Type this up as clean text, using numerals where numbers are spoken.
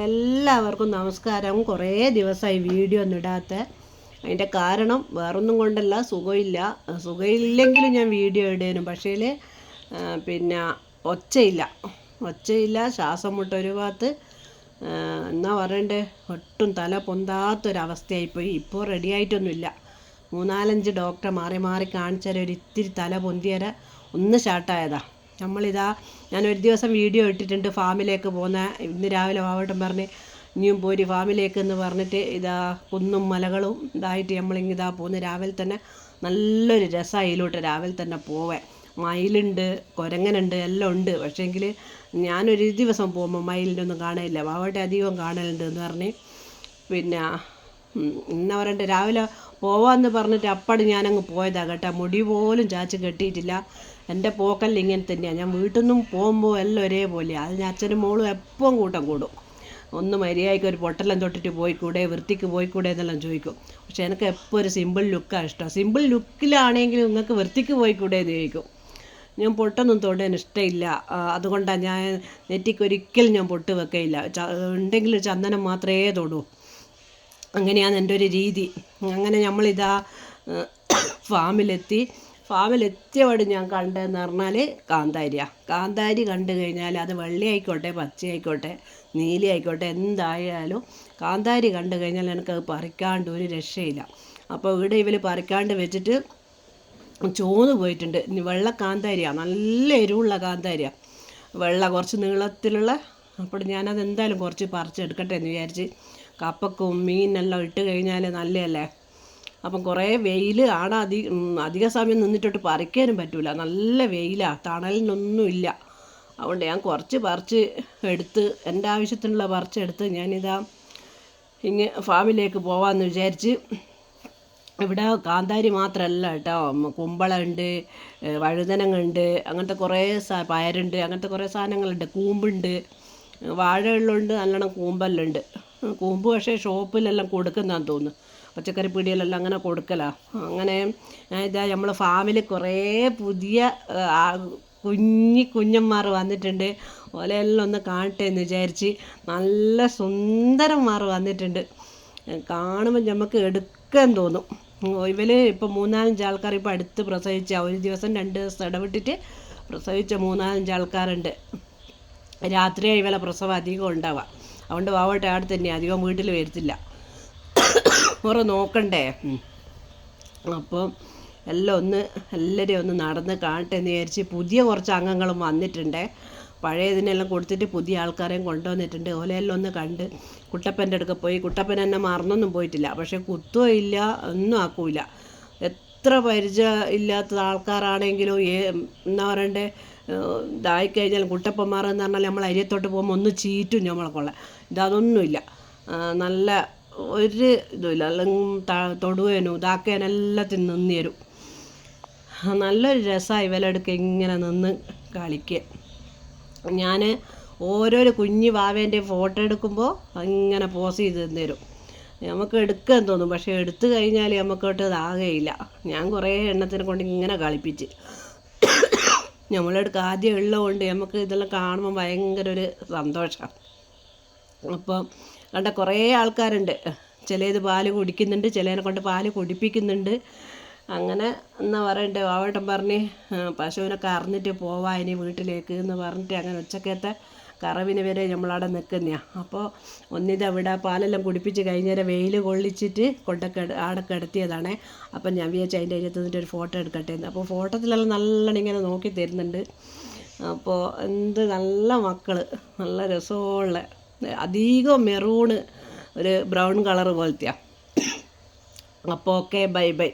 എല്ലാവർക്കും നമസ്കാരം. കുറേ ദിവസമായി വീഡിയോ ഒന്നും ഇടാത്ത. അതിൻ്റെ കാരണം വേറൊന്നും കൊണ്ടല്ല, സുഖമില്ലെങ്കിലും ഞാൻ വീഡിയോ ഇടേനും. പക്ഷേ പിന്നെ ഒച്ചയില്ല, ശ്വാസം മുട്ട ഒരു ഭാഗത്ത്, എന്നാ പറയണ്ടേ, ഒട്ടും തല പൊന്താത്തൊരവസ്ഥയായിപ്പോയി. ഇപ്പോൾ റെഡി ആയിട്ടൊന്നുമില്ല. 3-4 ഡോക്ടറെ മാറി മാറി കാണിച്ചാൽ ഇത്തിരി തല പൊന്തിയര ഒന്ന് ഷാർട്ടായതാ. ഞാനൊരു ദിവസം വീഡിയോ ഇട്ടിട്ടുണ്ട് ഫാമിലേക്ക് പോകുന്ന. ഇന്ന് രാവിലെ വാവട്ടം പറഞ്ഞ് ഇനിയും പോരി ഫാമിലേക്ക് എന്ന് പറഞ്ഞിട്ട് കുന്നും മലകളും ഇതായിട്ട് നമ്മളിങ്ങിതാ പോകുന്നു. രാവിലെ തന്നെ നല്ലൊരു രസമായിലോട്ട് രാവിലെ തന്നെ പോവേ. മയിലുണ്ട്, കുരങ്ങനുണ്ട്, എല്ലാം ഉണ്ട്. പക്ഷേങ്കിൽ ഞാനൊരു ദിവസം പോകുമ്പോൾ മയിലിൻ്റെ ഒന്നും കാണാനില്ല. വാവട്ടെ അധികം കാണലുണ്ട് എന്ന് പറഞ്ഞ് പിന്നെ എന്നാ പറയണ്ടേ, രാവിലെ പോവാമെന്ന് പറഞ്ഞിട്ട് അപ്പടി ഞാനങ്ങ് പോയതാണ് കേട്ടോ. മുടി പോലും ചാച്ച് കെട്ടിയിട്ടില്ല. എൻ്റെ പോക്കല്ല ഇങ്ങനെ തന്നെയാണ്. ഞാൻ വീട്ടിൽ നിന്നും പോകുമ്പോൾ എല്ലാം ഒരേപോലെയാണ്. അതിന് അച്ഛനും മോളും എപ്പം കൂട്ടം കൂടും. ഒന്ന് മര്യാദയ്ക്ക് ഒരു പൊട്ടെല്ലാം തൊട്ടിട്ട് പോയിക്കൂടെ, വൃത്തിക്ക് പോയിക്കൂടെ എന്നെല്ലാം ചോദിക്കും. പക്ഷേ എനിക്ക് എപ്പോൾ ഒരു സിമ്പിൾ ലുക്കാണ് ഇഷ്ടം. സിമ്പിൾ ലുക്കിലാണെങ്കിലും നിങ്ങൾക്ക് വൃത്തിക്ക് പോയിക്കൂടെ എന്ന് ചോദിക്കും. ഞാൻ പൊട്ടൊന്നും തൊടാൻ ഇഷ്ടമില്ല. അതുകൊണ്ടാണ് ഞാൻ നെറ്റിക്കൊരിക്കലും ഞാൻ പൊട്ട് വെക്കയില്ല. ഉണ്ടെങ്കിൽ ചന്ദനം മാത്രമേ തൊടൂ. അങ്ങനെയാണ് എൻ്റെ ഒരു രീതി. അങ്ങനെ ഫാമിലെത്തിയപാട് ഞാൻ കണ്ടതെന്ന് പറഞ്ഞാൽ കാന്താരി കണ്ടു കഴിഞ്ഞാൽ അത് വെള്ളയായിക്കോട്ടെ, പച്ചയായിക്കോട്ടെ, നീല ആയിക്കോട്ടെ, എന്തായാലും കാന്താരി കണ്ടു കഴിഞ്ഞാൽ എനിക്കത് പറിക്കാണ്ട് ഒരു രക്ഷയില്ല. അപ്പോൾ ഇവിടെ ഇവർ പറിക്കാണ്ട് വെച്ചിട്ട് ചോന്ന് പോയിട്ടുണ്ട്. വെള്ള കാന്താരിയാണ്, നല്ല എരിവുള്ള കാന്താരിയാണ്, കുറച്ച് നീളത്തിലുള്ള. അപ്പോൾ ഞാനത് എന്തായാലും കുറച്ച് പറിച്ചെടുക്കട്ടെ എന്ന് വിചാരിച്ച്. കപ്പക്കും മീനെല്ലാം ഇട്ട് കഴിഞ്ഞാൽ നല്ലതല്ലേ. അപ്പം കുറേ വെയിൽ ആണ്. അധിക സമയം നിന്നിട്ടോട്ട് പറിക്കാനും പറ്റില്ല, നല്ല വെയിലാണ്, തണലിനൊന്നുമില്ല. അതുകൊണ്ട് ഞാൻ കുറച്ച് പറിച്ച് എടുത്ത്, എൻ്റെ ആവശ്യത്തിനുള്ള പറിച്ചെടുത്ത് ഫാമിലേക്ക് പോകാമെന്ന് വിചാരിച്ച്. ഇവിടെ കാന്താരി മാത്രമല്ല കേട്ടോ, കുമ്പളമുണ്ട്, വഴുതനങ്ങുണ്ട്, അങ്ങനത്തെ കുറേ പയറുണ്ട്, അങ്ങനത്തെ കുറേ സാധനങ്ങളുണ്ട്. കൂമ്പുണ്ട്, വാഴകളുണ്ട്, നല്ലോണം കൂമ്പെല്ലാം ഉണ്ട്. കൂമ്പ് പക്ഷേ ഷോപ്പിലെല്ലാം കൊടുക്കുന്നതാന്ന് തോന്നുന്നു, പച്ചക്കറി പീടികയിലെല്ലാം അങ്ങനെ കൊടുക്കലാണ്. അങ്ങനെ നമ്മൾ ഫാമിൽ കുറേ പുതിയ കുഞ്ഞന്മാർ വന്നിട്ടുണ്ട്. ഓലെല്ലാം ഒന്ന് കാണട്ടെ എന്ന് വിചാരിച്ച്. നല്ല സുന്ദരന്മാർ വന്നിട്ടുണ്ട്. കാണുമ്പോൾ നമുക്ക് എടുക്കാൻ തോന്നും. ഇപ്പോൾ 3-4 ആൾക്കാർ ഇപ്പോൾ അടുത്ത് പ്രസവിച്ച, ഒരു ദിവസം 2 ദിവസം ഇടവിട്ടിട്ട് പ്രസവിച്ച 3-4 ആൾക്കാരുണ്ട്. രാത്രിയായി ഇവലെ പ്രസവം അധികം ഉണ്ടാവുക. അതുകൊണ്ട് വാവട്ടെ അവിടെ തന്നെ, അധികം വീട്ടിൽ വരത്തില്ല, കുറേ നോക്കണ്ടേ. അപ്പം എല്ലാവരെയും ഒന്ന് നടന്ന് കാണട്ടെ എന്ന് വിചാരിച്ച്. പുതിയ കുറച്ച് അംഗങ്ങളും വന്നിട്ടുണ്ട്. പഴയതിനെല്ലാം കൊടുത്തിട്ട് പുതിയ ആൾക്കാരെയും കൊണ്ടുവന്നിട്ടുണ്ട്. ഓലെല്ലാം ഒന്ന് കണ്ട് കുട്ടപ്പൻ്റെ അടുക്ക പോയി. കുട്ടപ്പൻ എന്നെ മറന്നൊന്നും പോയിട്ടില്ല, പക്ഷേ കുത്തുകയോ ഇല്ല, ഒന്നും ആക്കൂല. എത്ര പരിചയം ഇല്ലാത്ത ആൾക്കാരാണെങ്കിലും എന്നാ പറയണ്ടേ, ഇതായിക്കഴിഞ്ഞാൽ കുട്ടപ്പന്മാരെന്ന് പറഞ്ഞാൽ നമ്മൾ അരിയത്തോട്ട് പോകുമ്പോൾ ഒന്ന് ചീറ്റും നമ്മളെ കൊള്ളാം. ഇതൊന്നുമില്ല, നല്ല ഒരു ഇതുമില്ല. അല്ലെങ്കിൽ തൊടുവേനും ഇതാക്കാനും എല്ലാത്തിനും നിന്ന് തരും. നല്ലൊരു രസമായി ഇവലെടുക്ക ഇങ്ങനെ നിന്ന് കളിക്കുക. ഞാൻ ഓരോരോ കുഞ്ഞു വാവേൻ്റെ ഫോട്ടോ എടുക്കുമ്പോൾ ഇങ്ങനെ പോസ് ചെയ്ത് തരും. നമുക്ക് എടുക്കാൻ തോന്നും, പക്ഷേ എടുത്തു കഴിഞ്ഞാൽ നമുക്കോട്ട് ഇതാകുകയില്ല. ഞാൻ കുറേ എണ്ണത്തിനെ കൊണ്ട് ഇങ്ങനെ കളിപ്പിച്ച്. നമ്മളെടുക്ക് ആദ്യം ഉള്ളതുകൊണ്ട് നമുക്ക് ഇതെല്ലാം കാണുമ്പോൾ ഭയങ്കര ഒരു സന്തോഷമാണ്. അപ്പം കണ്ട കുറേ ആൾക്കാരുണ്ട്. ചിലത് പാല് കുടിക്കുന്നുണ്ട്, ചിലതിനെ കൊണ്ട് പാല് കുടിപ്പിക്കുന്നുണ്ട്. അങ്ങനെ എന്നാ പറയണ്ടേ, വാവട്ടം പറഞ്ഞ് പശുവിനെ കറന്നിട്ട് പോവാം ഇനി വീട്ടിലേക്ക് എന്ന് പറഞ്ഞിട്ട് അങ്ങനെ ഉച്ചക്കത്തെ കറവിന് വരെ നമ്മളവിടെ നിൽക്കുന്നതാണ്. അപ്പോൾ ഒന്നിതവിടെ പാലെല്ലാം കുടിപ്പിച്ച് കഴിഞ്ഞേരം വെയിൽ കൊള്ളിച്ചിട്ട് ആടെ കിടത്തിയതാണേ. അപ്പം ഞാൻ വിചാരിച്ചു അതിൻ്റെ അരിയത്ത് നിന്നിട്ട് ഒരു ഫോട്ടോ എടുക്കട്ടെ എന്ന്. അപ്പോൾ ഫോട്ടോത്തിലെല്ലാം നല്ലോണം ഇങ്ങനെ നോക്കി തരുന്നുണ്ട്. അപ്പോൾ നല്ല മക്കൾ, നല്ല രസമുള്ള, അധികം മെറൂണ്, ഒരു ബ്രൗൺ കളർ പോലത്തെയാണ്. അപ്പോൾ ഓക്കെ, ബൈ.